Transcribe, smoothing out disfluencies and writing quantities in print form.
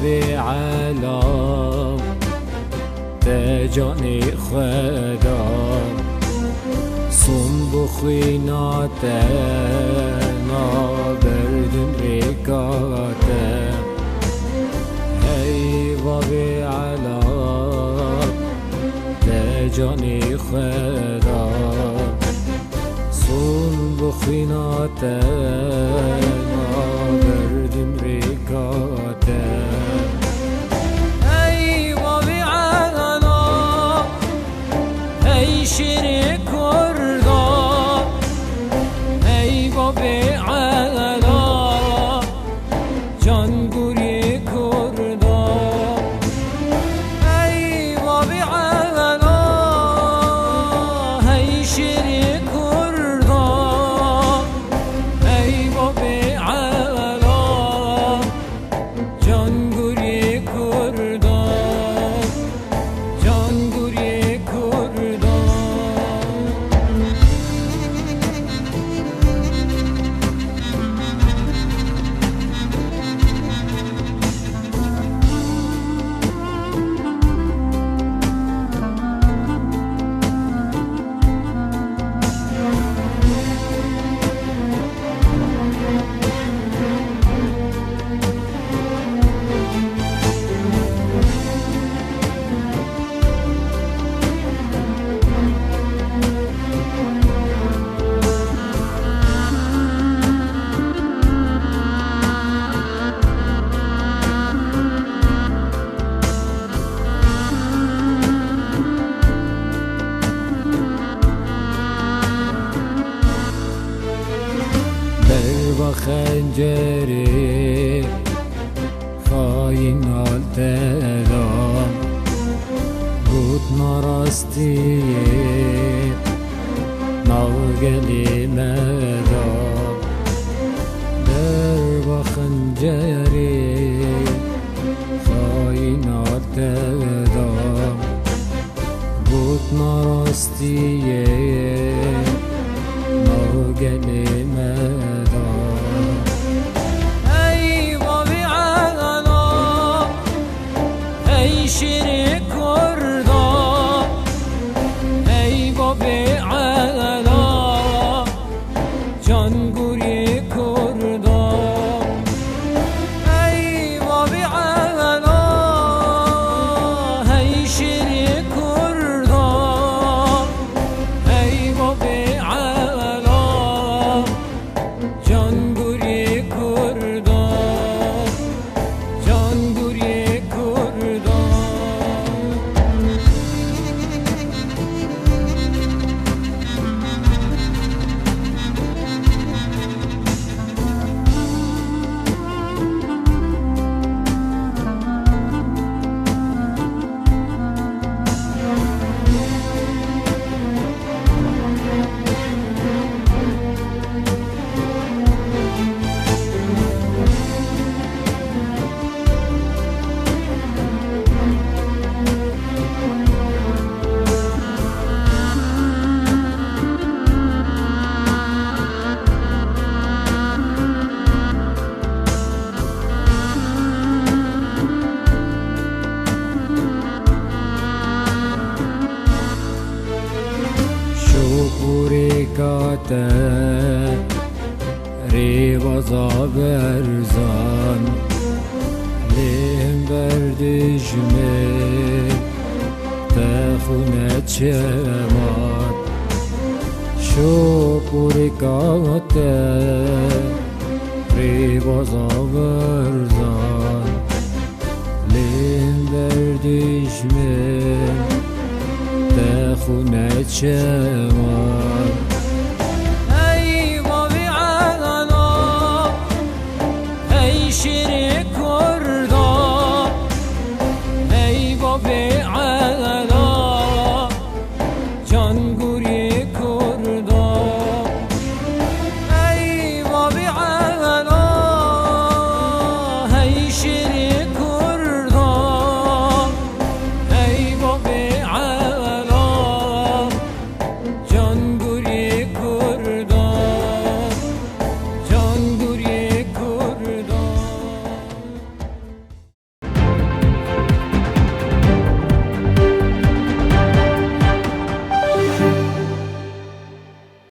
علام تجانی خدا سون بخوینات نابردن ریکات هی وابی علام تجانی خدا سون بخوینات نابردن ریکات شیری کردا ای بابی علا جانگوری کردا ای بابی علا ای شیری کردا ای بابی علا جانگوری کردا جانگوری کردا با خنجری خاین آل تلام بود ناراستی ناگلی مدام در با خنجری خاین آل تلام بود ناراستی ناگلی مدام شیری کردا ای بابی علا جانگوری کردا ای بابی علا ای شیری کردا ای بابی علا جانگوری کردا جانگوری کردا شکوریکات ریوازا برزان لیم بردشمه تخونه چمات شکوریکات ریوازا برزان لیم بردشمه خونه چما